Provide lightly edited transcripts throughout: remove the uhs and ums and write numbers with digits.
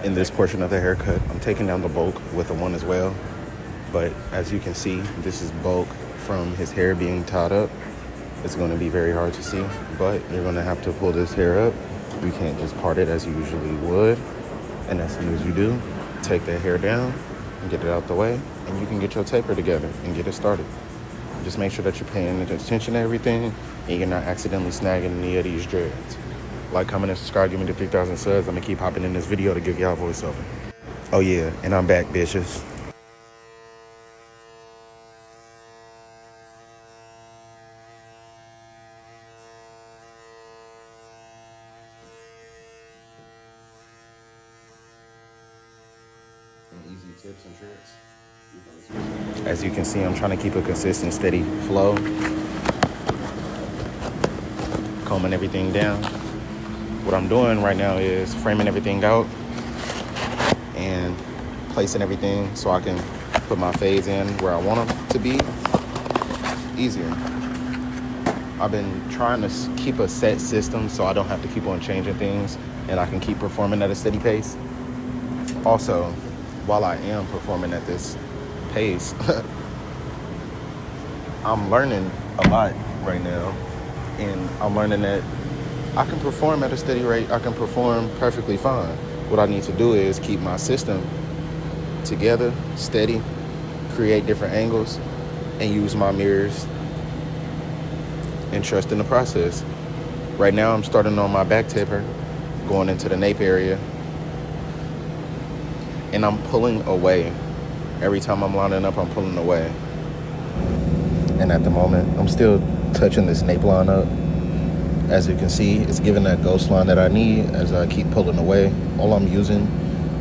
In this portion of the haircut, I'm taking down the bulk with the one as well. But as you can see, this is bulk from his hair being tied up. It's going to be very hard to see, but you're going to have to pull this hair up. You can't just part it as you usually would. And as soon as you do, take that hair down and get it out the way, and you can get your taper together and get it started. Just make sure that you're paying attention to everything and you're not accidentally snagging any of these dreads. Like, comment, and subscribe. Give me the 3,000 subs. I'm going to keep hopping in this video to give y'all a voiceover. Oh yeah, and I'm back, bitches. Easy tips and tricks. As you can see, I'm trying to keep a consistent, steady flow. Combing everything down. What I'm doing right now is framing everything out and placing everything so I can put my fades in where I want them to be easier. I've been trying to keep a set system so I don't have to keep on changing things and I can keep performing at a steady pace. Also, while I am performing at this pace, I'm learning a lot right now, and I'm learning that I can perform at a steady rate. I can perform perfectly fine. What I need to do is keep my system together, steady, create different angles, and use my mirrors and trust in the process. Right now, I'm starting on my back taper, going into the nape area, and I'm pulling away. Every time I'm lining up, I'm pulling away. And at the moment, I'm still touching this nape line up. As you can see, it's giving that ghost line that I need as I keep pulling away. All I'm using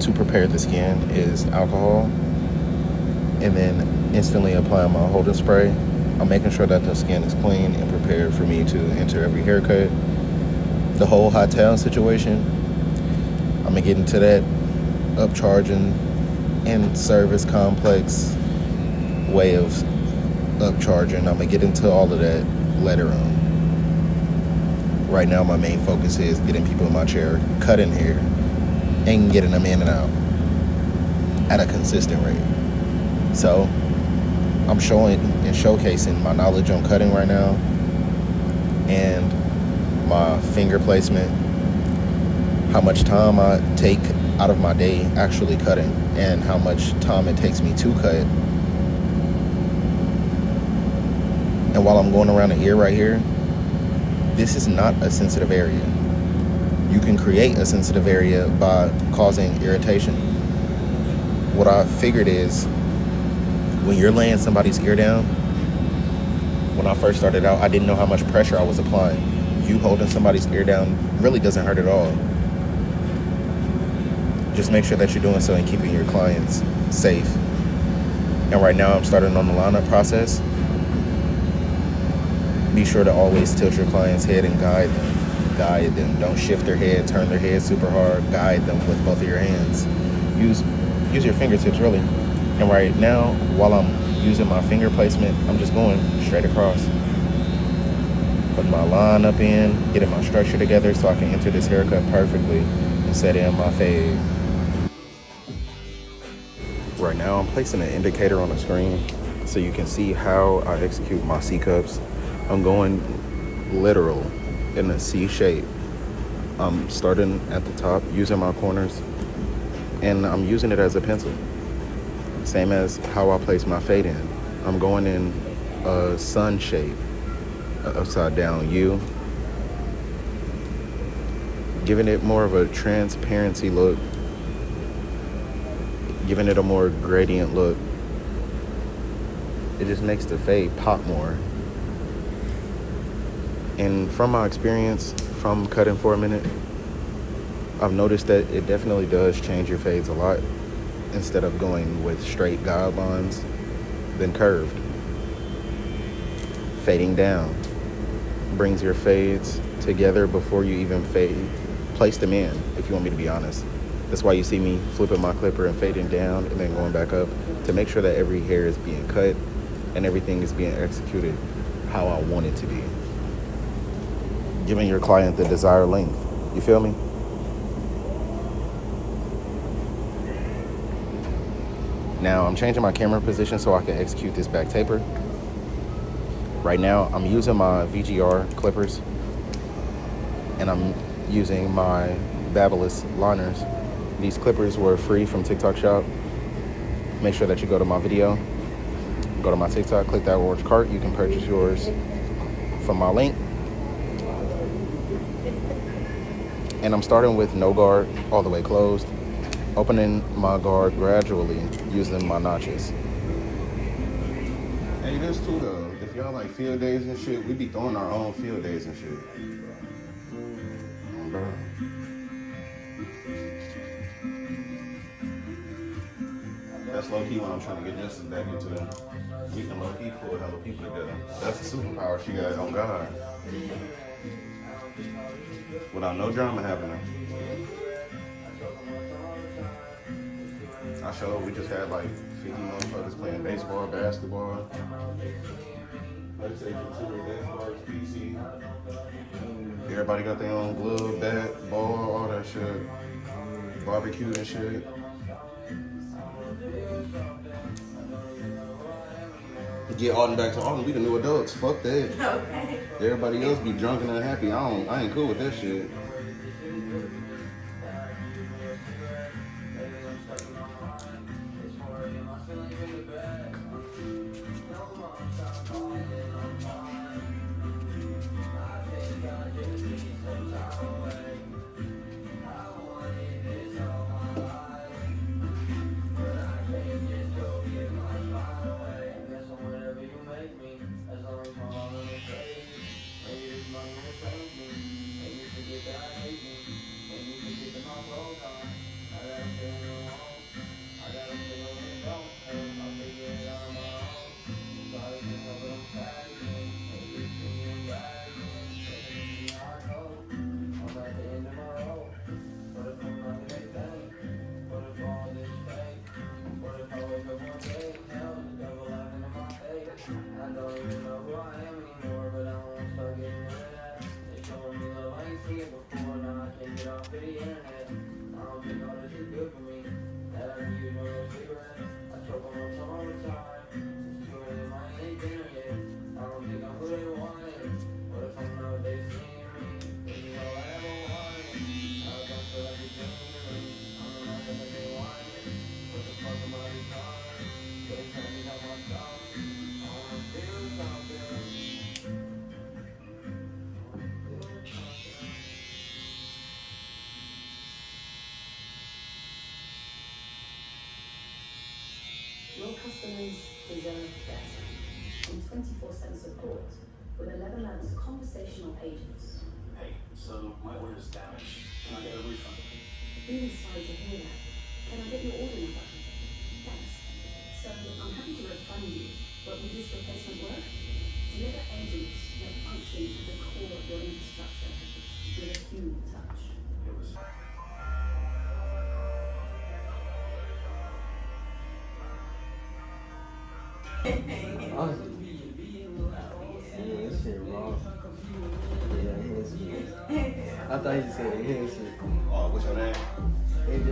to prepare the skin is alcohol, and then instantly applying my holding spray. I'm making sure that the skin is clean and prepared for me to enter every haircut. The whole hot towel situation, I'm gonna get into that upcharging and service complex way of upcharging. I'm gonna get into all of that later on. Right now, my main focus is getting people in my chair, cutting hair, and getting them in and out at a consistent rate. So I'm showing and showcasing my knowledge on cutting right now and my finger placement, how much time I take out of my day actually cutting, and how much time it takes me to cut. And while I'm going around the ear right here, this is not a sensitive area. You can create a sensitive area by causing irritation. What I figured is, when you're laying somebody's ear down, when I first started out, I didn't know how much pressure I was applying. You holding somebody's ear down really doesn't hurt at all. Just make sure that you're doing so and keeping your clients safe. And right now I'm starting on the lineup process. Be sure to always tilt your client's head and guide them. Guide them. Don't shift their head, turn their head super hard. Guide them with both of your hands. Use your fingertips, really. And right now, while I'm using my finger placement, I'm just going straight across. Putting my line up in, getting my structure together so I can enter this haircut perfectly and set in my fade. Right now, I'm placing an indicator on the screen so you can see how I execute my C-cups. I'm going literal in a C shape. I'm starting at the top, using my corners, and I'm using it as a pencil. Same as how I place my fade in. I'm going in a sun shape, upside down U, giving it more of a transparency look, giving it a more gradient look. It just makes the fade pop more. And from my experience from cutting for a minute, I've noticed that it definitely does change your fades a lot. Instead of going with straight guidelines, then curved. Fading down brings your fades together before you even place them in, if you want me to be honest. That's why you see me flipping my clipper and fading down and then going back up to make sure that every hair is being cut and everything is being executed how I want it to be. Giving your client the desired length. You feel me? Now I'm changing my camera position so I can execute this back taper. Right now I'm using my VGR clippers and I'm using my Babyliss liners. These clippers were free from TikTok Shop. Make sure that you go to my video, go to my TikTok, click that orange cart. You can purchase yours from my link. And I'm starting with no guard, all the way closed, opening my guard gradually using my notches. Hey, this too though, if y'all like field days and shit, we be throwing our own field days and shit. Bro. That's low key when I'm trying to get Justice back into them. We can low key pull hella people together. That's the superpower she got on God. Without no drama happening. I showed we just had like 50 motherfuckers playing baseball, basketball. PlayStation 2, Xbox, PC. Everybody got their own glove, bat, ball, all that shit. Barbecue and shit. Get Alden back to Alden. We the new adults. Fuck that. Okay. Everybody else be drunk and unhappy. I ain't cool with that shit. Your customers deserve better. And 24/7 support with 11 Labs conversational agents. Hey, so my order's damaged. Can I get a refund? Really sorry to hear that. Can I get your order number? Thanks. So I'm happy to refund you, but will this replacement work? Deliver agents that function at the core of your infrastructure with a human touch. It was... This shit wrong. Yeah, I thought he just said enhance shit. Oh, what's your name? AJ.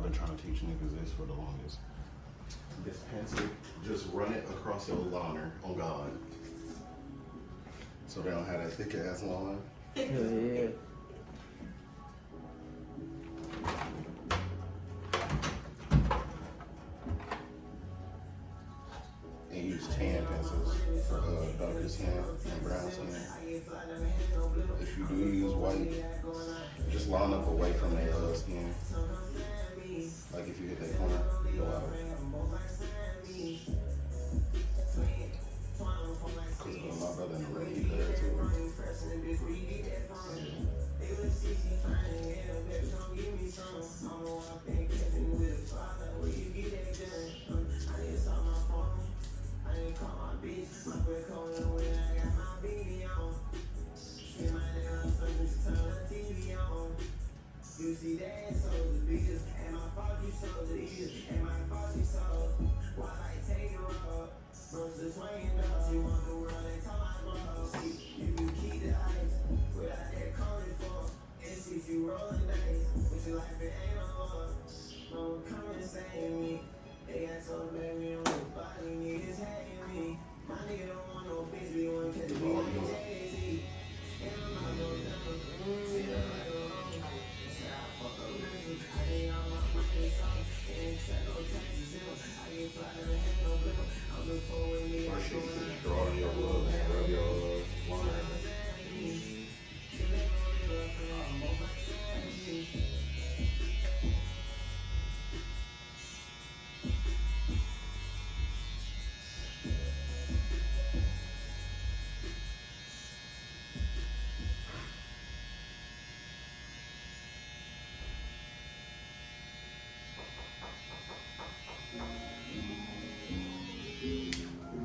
I've been trying to teach niggas this for the longest. This pencil, just run it across your liner on God. So they don't have that thick ass line. Yeah. And use tan pencils for darker skin and brown skin. If you do use white, just line up away from their skin. Like if you hit that corner, go out. Cause my brother in the ring, he there too. You see that, so the bitches ain't my fault, you so the ears, ain't my fault, you so. Why I take it up? Versus swinging up, you want the world, they tell my bro. See, if you keep the ice, without that calling for, it's if you rolling dice, with your life, it ain't no love. No one come and save me. They got so baby on the body, niggas hating me. My nigga don't want no bitch, we want to catch me on the Jay-Z. And I'm not no dumb, see the right or wrong. Draw on your love, rub your line.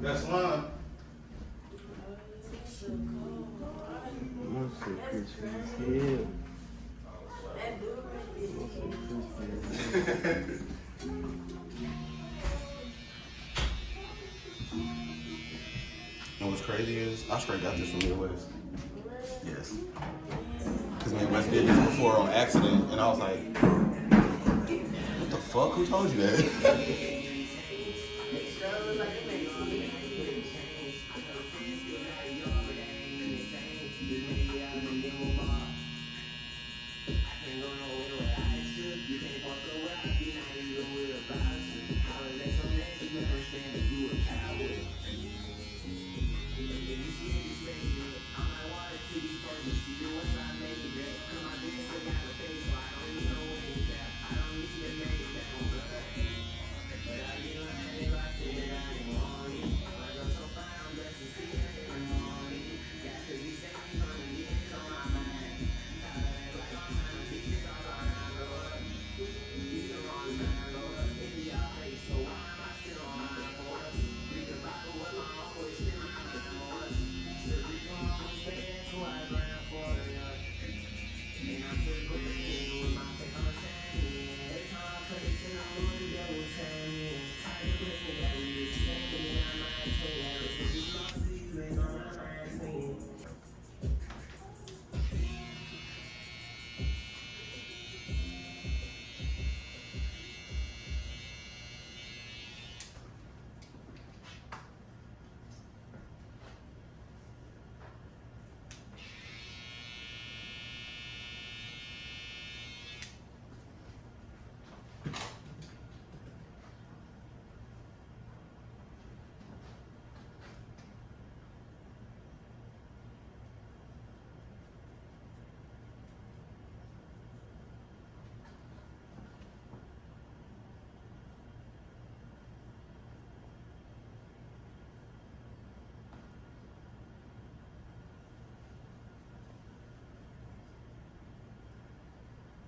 That's line. I'm so crispy as hell. I'm so crispy as hell. And what's crazy is I straight got this from Midwest. Yes. Because me and West did this before on accident, and I was like, what the fuck? Who told you that?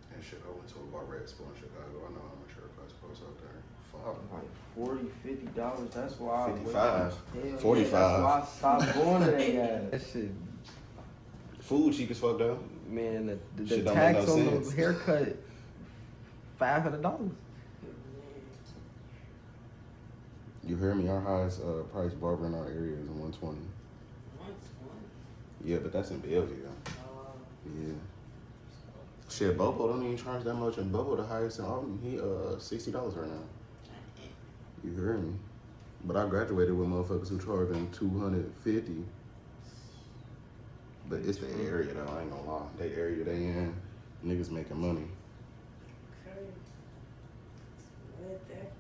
And shit, I went to a barber expo in Chicago. I know how much haircuts cost out there. Fuck. Like $40, $50. That's why 55, Hell, 45. Yeah, that's why I stopped going to that guy. That shit, Food cheap as fuck though. man. The Shit don't make tax no on sense. the haircut, $500. You heard me? Our highest price barber in our area is $120. Yeah, but that's in Belleville. Yeah. Shit, Bobo don't even charge that much, and Bobo the highest in Alton, he $60 right now. You hear me? But I graduated with motherfuckers who charging $250. But it's the area though, I ain't gonna lie. That area they in, niggas making money. Let that